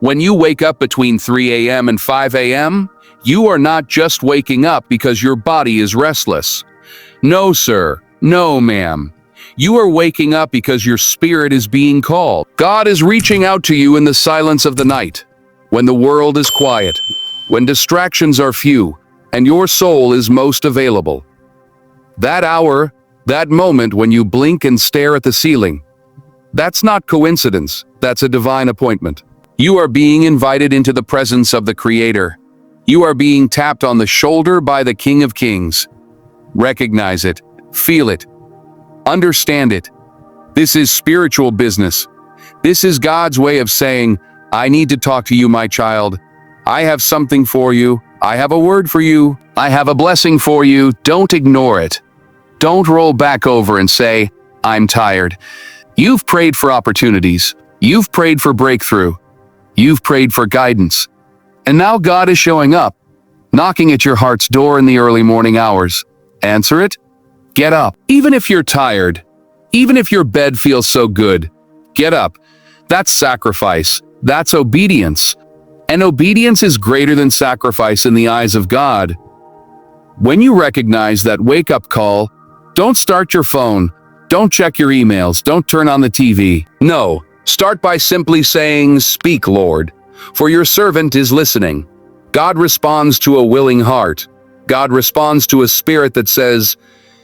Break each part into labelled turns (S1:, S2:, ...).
S1: When you wake up between 3 a.m. and 5 a.m., you are not just waking up because your body is restless. No, sir. No, ma'am. You are waking up because your spirit is being called. God is reaching out to you in the silence of the night, when the world is quiet, when distractions are few, and your soul is most available. That hour, that moment when you blink and stare at the ceiling, that's not coincidence, that's a divine appointment. You are being invited into the presence of the Creator. You are being tapped on the shoulder by the King of Kings. Recognize it, feel it, understand it. This is spiritual business. This is God's way of saying, I need to talk to you, my child. I have something for you. I have a word for you. I have a blessing for you. Don't ignore it. Don't roll back over and say, I'm tired. You've prayed for opportunities. You've prayed for breakthrough. You've prayed for guidance. And now God is showing up, knocking at your heart's door in the early morning hours. Answer it. Get up. Even if you're tired, even if your bed feels so good, get up. That's sacrifice. That's obedience. And obedience is greater than sacrifice in the eyes of God. When you recognize that wake-up call, don't start your phone. Don't check your emails. Don't turn on the TV. No, start by simply saying, Speak, Lord, for your servant is listening. God responds to a willing heart. God responds to a spirit that says,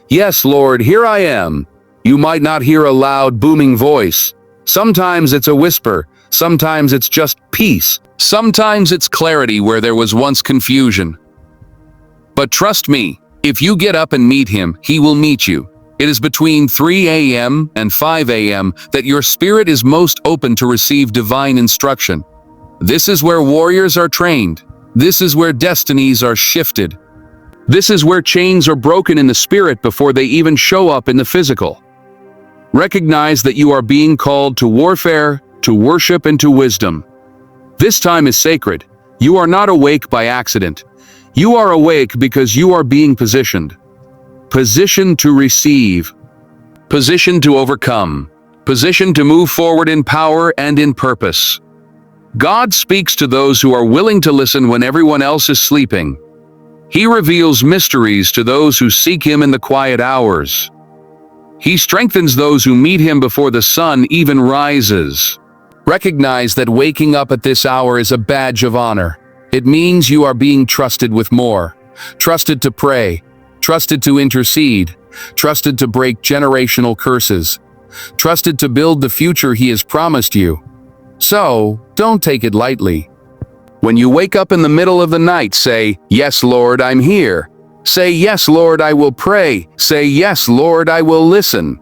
S1: Yes, Lord, here I am. You might not hear a loud, booming voice. Sometimes it's a whisper. Sometimes it's just peace. Sometimes it's clarity where there was once confusion. But trust me, if you get up and meet him, he will meet you. It is between 3 a.m. and 5 a.m. that your spirit is most open to receive divine instruction. This is where warriors are trained. This is where destinies are shifted. This is where chains are broken in the spirit before they even show up in the physical. Recognize that you are being called to warfare, to worship, and to wisdom. This time is sacred. You are not awake by accident. You are awake because you are being positioned. Positioned to receive. Positioned to overcome. Positioned to move forward in power and in purpose. God speaks to those who are willing to listen when everyone else is sleeping. He reveals mysteries to those who seek him in the quiet hours. He strengthens those who meet him before the sun even rises. Recognize that waking up at this hour is a badge of honor. It means you are being trusted with more. Trusted to pray. Trusted to intercede. Trusted to break generational curses. Trusted to build the future he has promised you. So, don't take it lightly. When you wake up in the middle of the night, say, Yes, Lord, I'm here. Say, Yes, Lord, I will pray. Say, Yes, Lord, I will listen.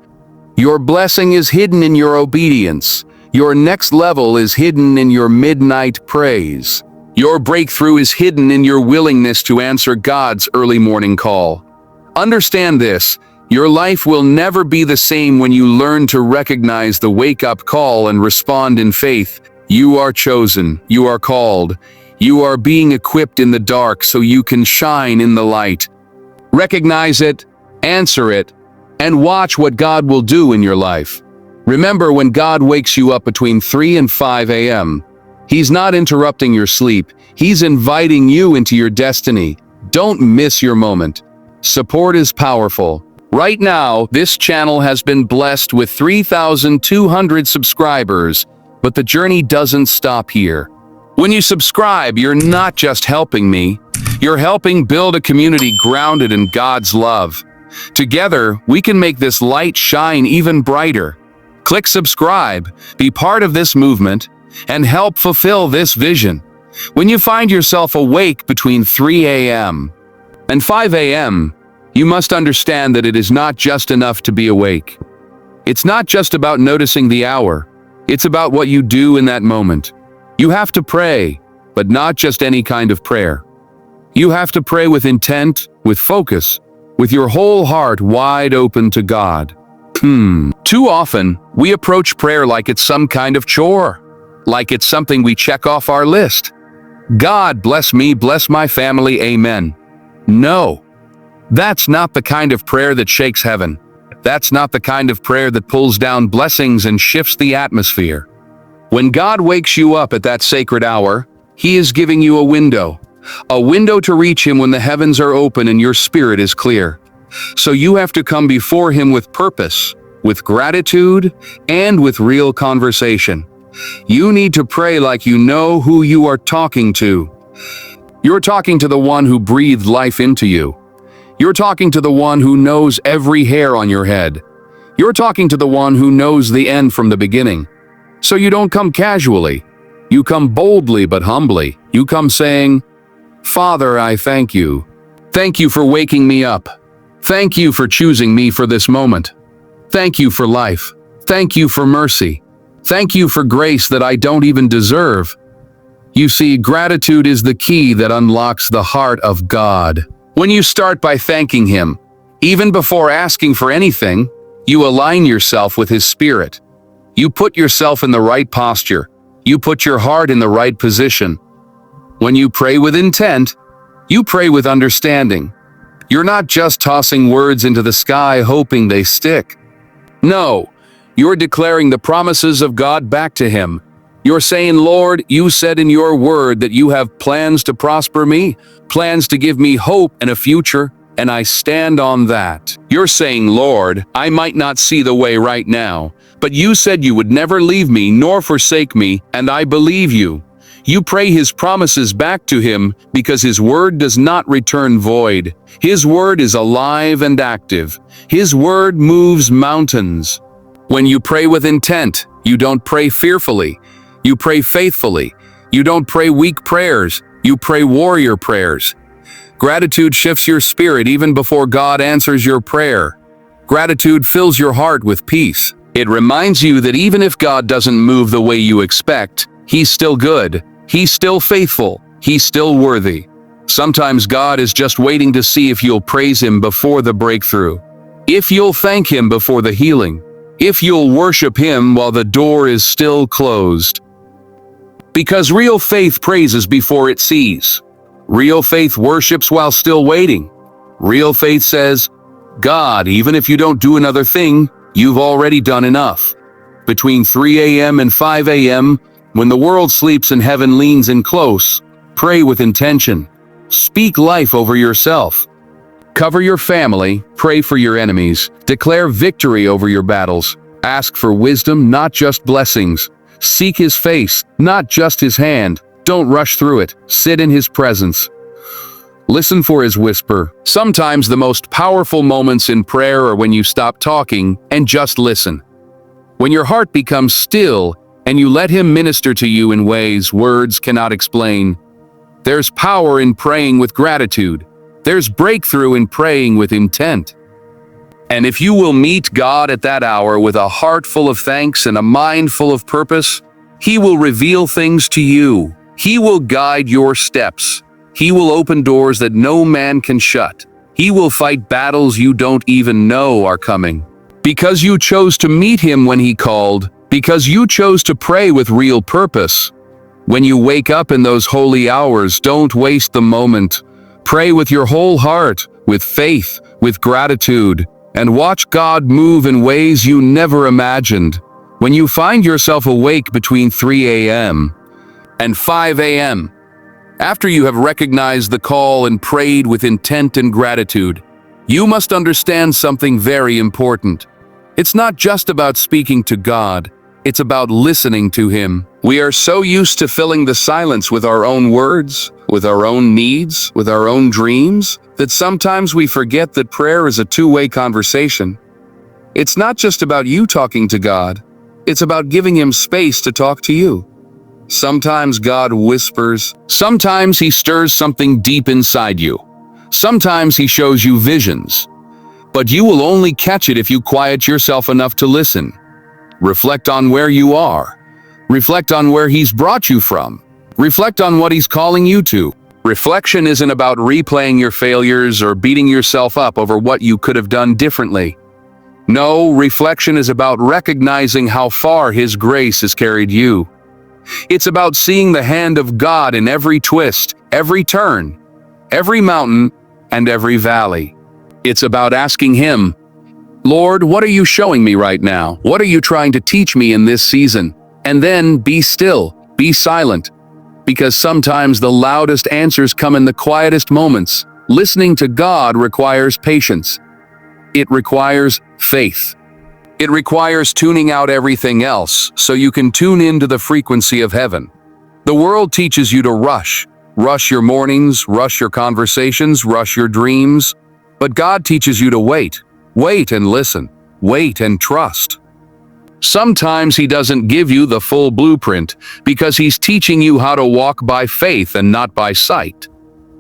S1: Your blessing is hidden in your obedience. Your next level is hidden in your midnight praise. Your breakthrough is hidden in your willingness to answer God's early morning call. Understand this, your life will never be the same when you learn to recognize the wake-up call and respond in faith. You are chosen, you are called, you are being equipped in the dark so you can shine in the light. Recognize it, answer it, and watch what God will do in your life. Remember, when God wakes you up between 3 and 5 a.m., He's not interrupting your sleep. He's inviting you into your destiny. Don't miss your moment. Support is powerful. Right now, this channel has been blessed with 3,200 subscribers, but the journey doesn't stop here. When you subscribe, you're not just helping me. You're helping build a community grounded in God's love. Together, we can make this light shine even brighter. Click subscribe, be part of this movement, and help fulfill this vision. When you find yourself awake between 3 a.m. and 5 a.m., you must understand that it is not just enough to be awake. It's not just about noticing the hour. It's about what you do in that moment. You have to pray, but not just any kind of prayer. You have to pray with intent, with focus, with your whole heart wide open to God. Too often, we approach prayer like it's some kind of chore, like it's something we check off our list. God bless me, bless my family, amen. No, that's not the kind of prayer that shakes heaven. That's not the kind of prayer that pulls down blessings and shifts the atmosphere. When God wakes you up at that sacred hour, He is giving you a window to reach Him when the heavens are open and your spirit is clear. So you have to come before Him with purpose, with gratitude, and with real conversation. You need to pray like you know who you are talking to. You're talking to the one who breathed life into you. You're talking to the one who knows every hair on your head. You're talking to the one who knows the end from the beginning. So you don't come casually. You come boldly but humbly. You come saying, "Father, I thank you. Thank you for waking me up. Thank you for choosing me for this moment. Thank you for life. Thank you for mercy. Thank you for grace that I don't even deserve." You see, gratitude is the key that unlocks the heart of God. When you start by thanking Him, even before asking for anything, you align yourself with His Spirit. You put yourself in the right posture. You put your heart in the right position. When you pray with intent, you pray with understanding. You're not just tossing words into the sky hoping they stick. No, you're declaring the promises of God back to Him. You're saying, "Lord, you said in your word that you have plans to prosper me, plans to give me hope and a future, and I stand on that." You're saying, "Lord, I might not see the way right now, but you said you would never leave me nor forsake me, and I believe you." You pray His promises back to Him because His word does not return void. His word is alive and active. His word moves mountains. When you pray with intent, you don't pray fearfully. You pray faithfully. You don't pray weak prayers. You pray warrior prayers. Gratitude shifts your spirit even before God answers your prayer. Gratitude fills your heart with peace. It reminds you that even if God doesn't move the way you expect, He's still good. He's still faithful. He's still worthy. Sometimes God is just waiting to see if you'll praise Him before the breakthrough, if you'll thank Him before the healing, if you'll worship Him while the door is still closed. Because real faith praises before it sees. Real faith worships while still waiting. Real faith says, "God, even if you don't do another thing, you've already done enough." Between 3 a.m. and 5 a.m., when the world sleeps and heaven leans in close, pray with intention. Speak life over yourself. Cover your family, pray for your enemies, declare victory over your battles. Ask for wisdom, not just blessings. Seek His face, not just His hand. Don't rush through it. Sit in His presence. Listen for His whisper. Sometimes the most powerful moments in prayer are when you stop talking and just listen. When your heart becomes still and you let Him minister to you in ways words cannot explain. There's power in praying with gratitude. There's breakthrough in praying with intent. And if you will meet God at that hour with a heart full of thanks and a mind full of purpose, He will reveal things to you. He will guide your steps. He will open doors that no man can shut. He will fight battles you don't even know are coming. Because you chose to meet Him when He called, because you chose to pray with real purpose. When you wake up in those holy hours, don't waste the moment. Pray with your whole heart, with faith, with gratitude, and watch God move in ways you never imagined. When you find yourself awake between 3 a.m. and 5 a.m., after you have recognized the call and prayed with intent and gratitude, you must understand something very important. It's not just about speaking to God, it's about listening to Him. We are so used to filling the silence with our own words, with our own needs, with our own dreams, that sometimes we forget that prayer is a two-way conversation. It's not just about you talking to God, it's about giving Him space to talk to you. Sometimes God whispers, sometimes He stirs something deep inside you. Sometimes He shows you visions. But you will only catch it if you quiet yourself enough to listen. Reflect on where you are. Reflect on where He's brought you from. Reflect on what He's calling you to. Reflection isn't about replaying your failures or beating yourself up over what you could have done differently. No, reflection is about recognizing how far His grace has carried you. It's about seeing the hand of God in every twist, every turn, every mountain, and every valley. It's about asking Him, "Lord, what are you showing me right now? What are you trying to teach me in this season?" And then be still, be silent. Because sometimes the loudest answers come in the quietest moments. Listening to God requires patience. It requires faith. It requires tuning out everything else so you can tune into the frequency of heaven. The world teaches you to rush your mornings, rush your conversations, rush your dreams. But God teaches you to wait and listen, wait and trust. Sometimes He doesn't give you the full blueprint because He's teaching you how to walk by faith and not by sight.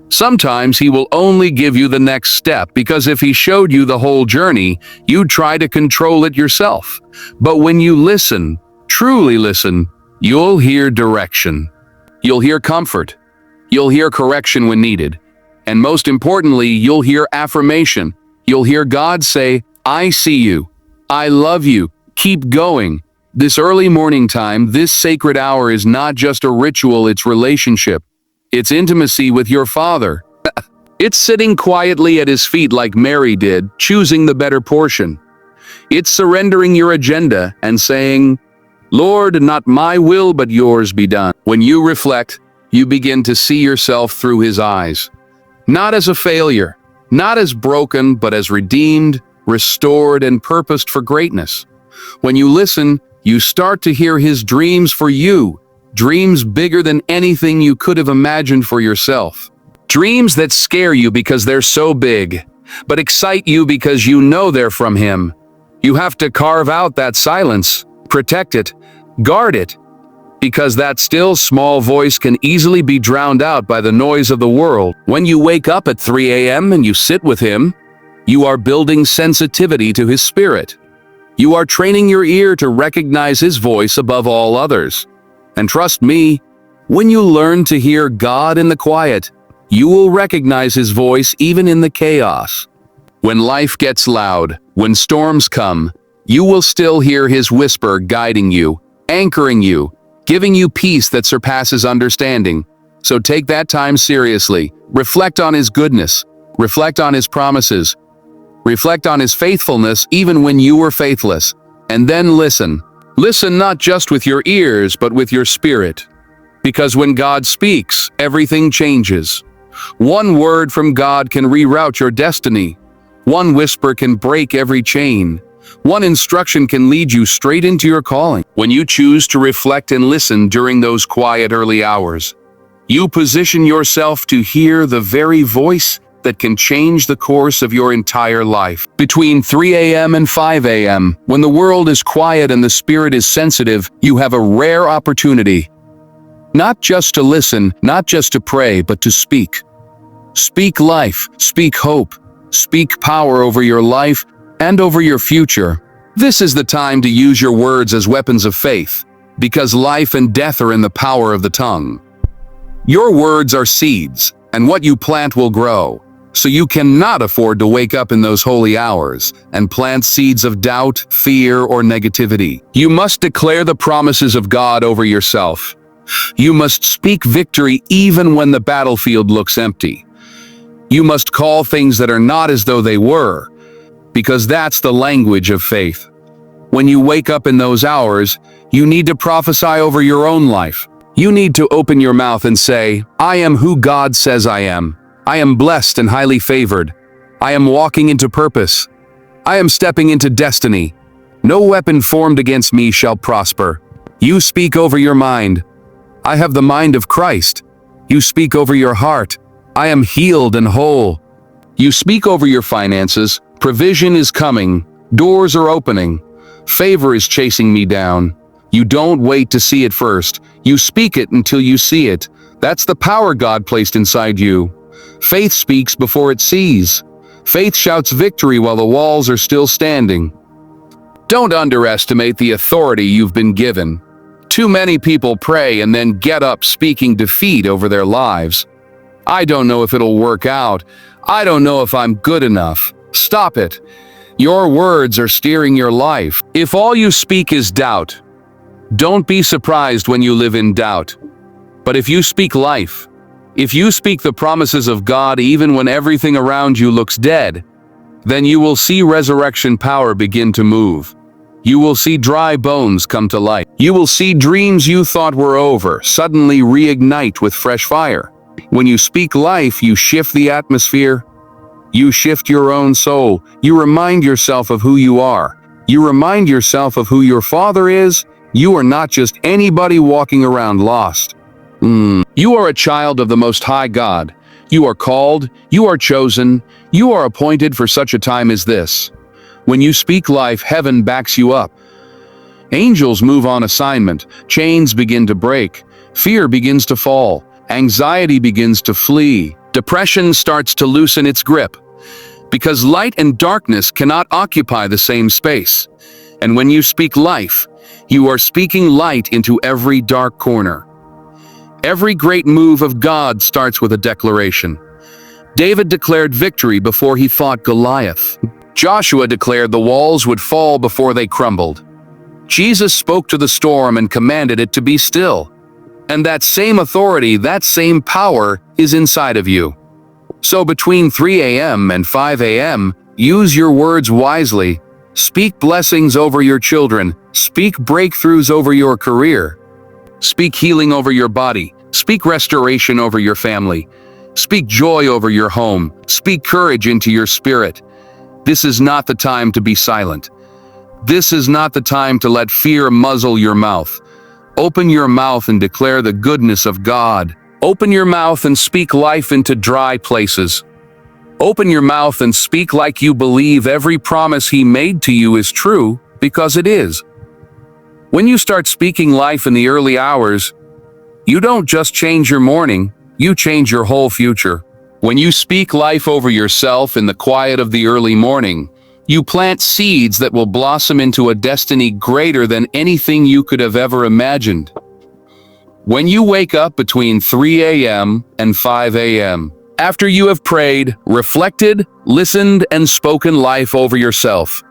S1: Sometimes He will only give you the next step because if He showed you the whole journey, you'd try to control it yourself. But when you listen, truly listen, you'll hear direction. You'll hear comfort. You'll hear correction when needed. And most importantly, you'll hear affirmation. You'll hear God say, I see you. I love you. Keep going. This early morning time, this sacred hour is not just a ritual, it's relationship. It's intimacy with your Father. It's sitting quietly at His feet like Mary did, choosing the better portion. It's surrendering your agenda and saying, Lord, not my will but yours be done. When you reflect, you begin to see yourself through His eyes. Not as a failure, not as broken, but as redeemed, restored, and purposed for greatness. When you listen, you start to hear His dreams for you, dreams bigger than anything you could have imagined for yourself. Dreams that scare you because they're so big, but excite you because you know they're from Him. You have to carve out that silence, protect it, guard it, because that still small voice can easily be drowned out by the noise of the world. When you wake up at 3 a.m. and you sit with Him, you are building sensitivity to His Spirit. You are training your ear to recognize His voice above all others. And trust me, when you learn to hear God in the quiet, you will recognize His voice even in the chaos. When life gets loud, when storms come, you will still hear His whisper guiding you, anchoring you, giving you peace that surpasses understanding. So take that time seriously. Reflect on His goodness. Reflect on His promises. Reflect on His faithfulness even when you were faithless. And then listen. Listen not just with your ears, but with your spirit. Because when God speaks, everything changes. One word from God can reroute your destiny. One whisper can break every chain. One instruction can lead you straight into your calling. When you choose to reflect and listen during those quiet early hours, you position yourself to hear the very voice that can change the course of your entire life. Between 3 a.m. and 5 a.m., when the world is quiet and the spirit is sensitive, you have a rare opportunity. Not just to listen, not just to pray, but to speak. Speak life, speak hope, speak power over your life and over your future. This is the time to use your words as weapons of faith, because life and death are in the power of the tongue. Your words are seeds, and what you plant will grow. So you cannot afford to wake up in those holy hours and plant seeds of doubt, fear, or negativity. You must declare the promises of God over yourself. You must speak victory even when the battlefield looks empty. You must call things that are not as though they were, because that's the language of faith. When you wake up in those hours, you need to prophesy over your own life. You need to open your mouth and say, I am who God says I am. I am blessed and highly favored. I am walking into purpose. I am stepping into destiny. No weapon formed against me shall prosper. You speak over your mind. I have the mind of Christ. You speak over your heart. I am healed and whole. You speak over your finances. Provision is coming. Doors are opening. Favor is chasing me down. You don't wait to see it first. You speak it until you see it. That's the power God placed inside you. Faith speaks before it sees. Faith shouts victory while the walls are still standing. Don't underestimate the authority you've been given. Too many people pray and then get up speaking defeat over their lives. I don't know if it'll work out. I don't know if I'm good enough. Stop it. Your words are steering your life. If all you speak is doubt, don't be surprised when you live in doubt. But if you speak life, if you speak the promises of God even when everything around you looks dead, then you will see resurrection power begin to move. You will see dry bones come to life. You will see dreams you thought were over suddenly reignite with fresh fire. When you speak life, you shift the atmosphere. You shift your own soul. You remind yourself of who you are. You remind yourself of who your Father is. You are not just anybody walking around lost. You are a child of the Most High God. You are called, you are chosen, you are appointed for such a time as this. When you speak life, heaven backs you up. Angels move on assignment, chains begin to break, fear begins to fall, anxiety begins to flee, depression starts to loosen its grip. Because light and darkness cannot occupy the same space. And when you speak life, you are speaking light into every dark corner. Every great move of God starts with a declaration. David declared victory before he fought Goliath. Joshua declared the walls would fall before they crumbled. Jesus spoke to the storm and commanded it to be still. And that same authority, that same power is inside of you. So between 3 a.m. and 5 a.m., use your words wisely. Speak blessings over your children. Speak breakthroughs over your career. Speak healing over your body. Speak restoration over your family. Speak joy over your home. Speak courage into your spirit. This is not the time to be silent. This is not the time to let fear muzzle your mouth. Open your mouth and declare the goodness of God. Open your mouth and speak life into dry places. Open your mouth and speak like you believe every promise He made to you is true, because it is. When you start speaking life in the early hours, you don't just change your morning, you change your whole future. When you speak life over yourself in the quiet of the early morning, you plant seeds that will blossom into a destiny greater than anything you could have ever imagined. When you wake up between 3 a.m. and 5 a.m., after you have prayed, reflected, listened, and spoken life over yourself,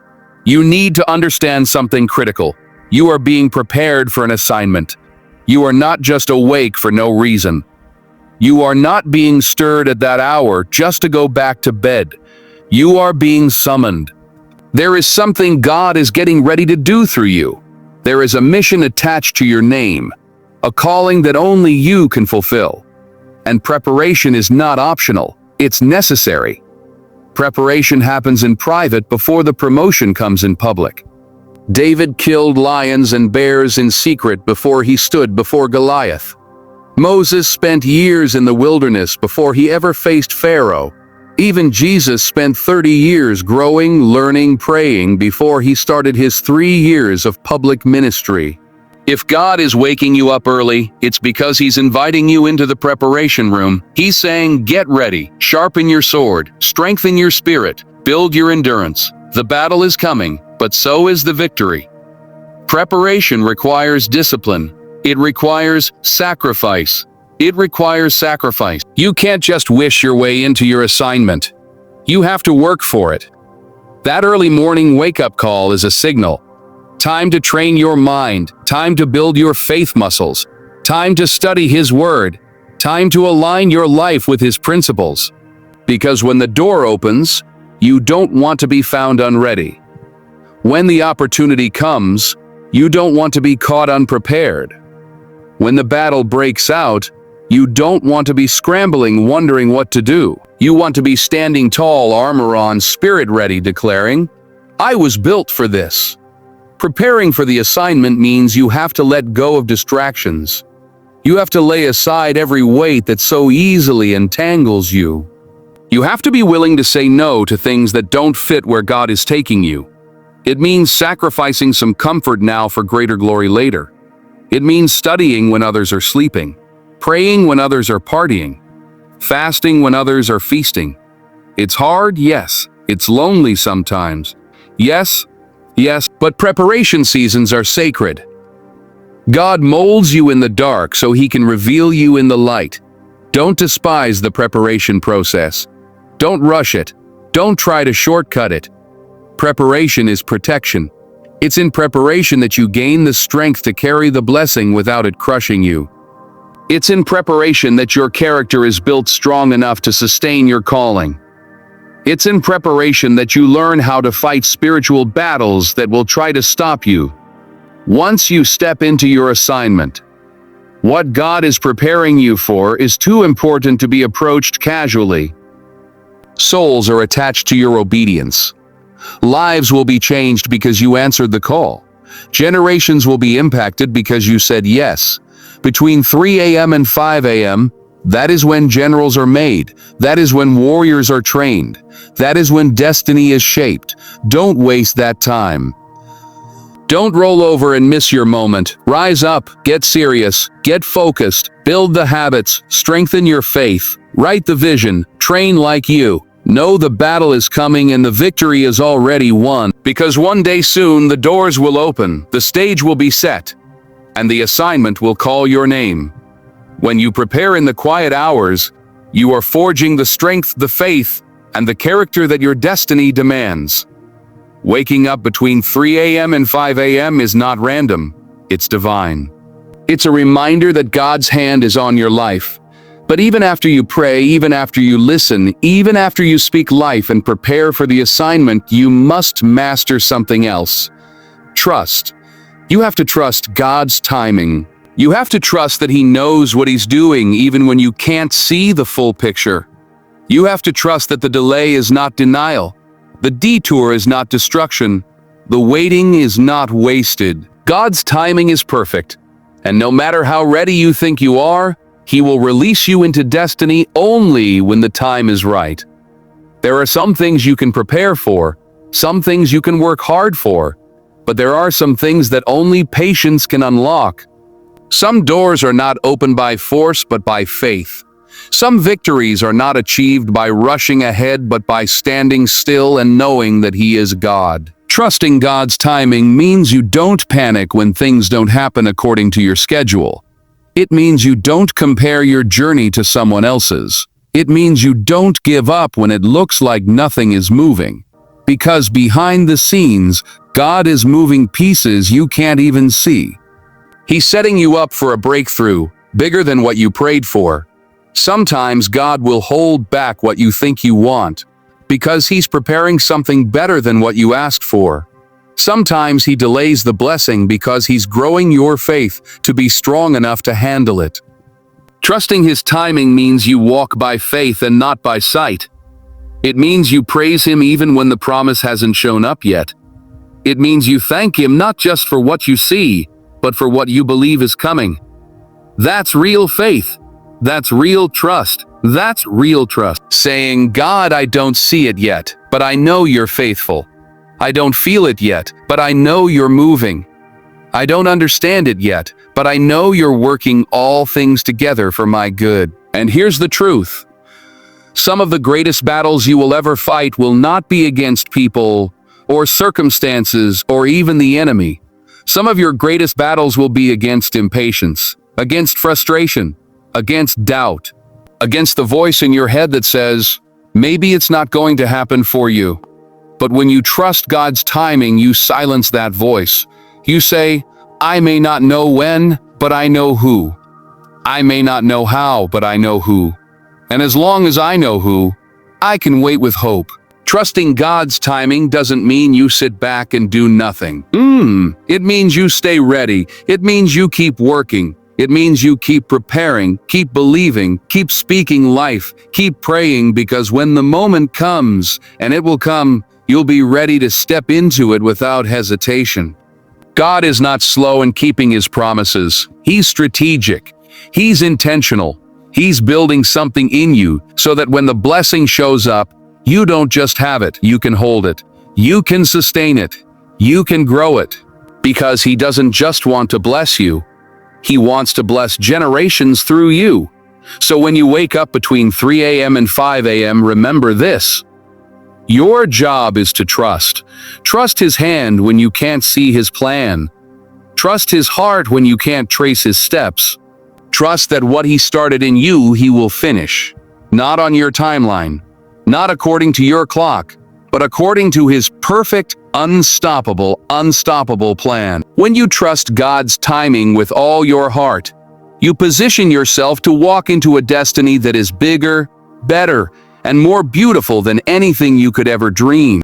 S1: you need to understand something critical. You are being prepared for an assignment. You are not just awake for no reason. You are not being stirred at that hour just to go back to bed. You are being summoned. There is something God is getting ready to do through you. There is a mission attached to your name, a calling that only you can fulfill. And preparation is not optional, it's necessary. Preparation happens in private before the promotion comes in public. David killed lions and bears in secret before he stood before Goliath. Moses spent years in the wilderness before he ever faced Pharaoh. Even Jesus spent 30 years growing, learning, praying before he started his 3 years of public ministry. If God is waking you up early, it's because He's inviting you into the preparation room. He's saying, get ready, sharpen your sword, strengthen your spirit, build your endurance. The battle is coming, but so is the victory. Preparation requires discipline. It requires sacrifice. It requires sacrifice. You can't just wish your way into your assignment. You have to work for it. That early morning wake-up call is a signal. Time to train your mind, time to build your faith muscles, time to study His Word, time to align your life with His principles. Because when the door opens, you don't want to be found unready. When the opportunity comes, you don't want to be caught unprepared. When the battle breaks out, you don't want to be scrambling, wondering what to do. You want to be standing tall, armor on, spirit ready, declaring, I was built for this. Preparing for the assignment means you have to let go of distractions. You have to lay aside every weight that so easily entangles you. You have to be willing to say no to things that don't fit where God is taking you. It means sacrificing some comfort now for greater glory later. It means studying when others are sleeping, praying when others are partying, fasting when others are feasting. It's hard, yes. It's lonely sometimes. Yes, but preparation seasons are sacred. God molds you in the dark so He can reveal you in the light. Don't despise the preparation process. Don't rush it. Don't try to shortcut it. Preparation is protection. It's in preparation that you gain the strength to carry the blessing without it crushing you. It's in preparation that your character is built strong enough to sustain your calling. It's in preparation that you learn how to fight spiritual battles that will try to stop you. Once you step into your assignment, what God is preparing you for is too important to be approached casually. Souls are attached to your obedience. Lives will be changed because you answered the call. Generations will be impacted because you said yes. Between 3 a.m. and 5 a.m., that is when generals are made. That is when warriors are trained. That is when destiny is shaped. Don't waste that time. Don't roll over and miss your moment. Rise up, get serious, get focused, build the habits, strengthen your faith, write the vision, train like you. Know the battle is coming and the victory is already won, because one day soon the doors will open, the stage will be set, and the assignment will call your name. When you prepare in the quiet hours, you are forging the strength, the faith, and the character that your destiny demands. Waking up between 3 a.m. and 5 a.m. is not random, it's divine. It's a reminder that God's hand is on your life. But even after you pray, even after you listen, even after you speak life and prepare for the assignment, you must master something else. Trust. You have to trust God's timing. You have to trust that He knows what He's doing even when you can't see the full picture. You have to trust that the delay is not denial. The detour is not destruction. The waiting is not wasted. God's timing is perfect. And no matter how ready you think you are, He will release you into destiny only when the time is right. There are some things you can prepare for, some things you can work hard for, but there are some things that only patience can unlock. Some doors are not opened by force but by faith. Some victories are not achieved by rushing ahead but by standing still and knowing that He is God. Trusting God's timing means you don't panic when things don't happen according to your schedule. It means you don't compare your journey to someone else's. It means you don't give up when it looks like nothing is moving. Because behind the scenes, God is moving pieces you can't even see. He's setting you up for a breakthrough, bigger than what you prayed for. Sometimes God will hold back what you think you want, because He's preparing something better than what you asked for. Sometimes He delays the blessing because He's growing your faith to be strong enough to handle it. Trusting His timing means you walk by faith and not by sight. It means you praise Him even when the promise hasn't shown up yet. It means you thank Him not just for what you see, but for what you believe is coming. That's real faith. That's real trust. That's real trust. Saying, God, I don't see it yet, but I know You're faithful. I don't feel it yet, but I know You're moving. I don't understand it yet, but I know You're working all things together for my good. And here's the truth. Some of the greatest battles you will ever fight will not be against people or circumstances or even the enemy. Some of your greatest battles will be against impatience, against frustration, against doubt, against the voice in your head that says, maybe it's not going to happen for you. But when you trust God's timing, you silence that voice. You say, I may not know when, but I know who. I may not know how, but I know who. And as long as I know who, I can wait with hope. Trusting God's timing doesn't mean you sit back and do nothing. It means you stay ready. It means you keep working. It means you keep preparing, keep believing, keep speaking life, keep praying, because when the moment comes, and it will come, you'll be ready to step into it without hesitation. God is not slow in keeping His promises. He's strategic. He's intentional. He's building something in you so that when the blessing shows up, you don't just have it, you can hold it. You can sustain it. You can grow it. Because He doesn't just want to bless you. He wants to bless generations through you. So when you wake up between 3 a.m. and 5 a.m., remember this. Your job is to trust. Trust His hand when you can't see His plan. Trust His heart when you can't trace His steps. Trust that what He started in you, He will finish. Not on your timeline. Not according to your clock, but according to His perfect, unstoppable plan. When you trust God's timing with all your heart, you position yourself to walk into a destiny that is bigger, better, and more beautiful than anything you could ever dream.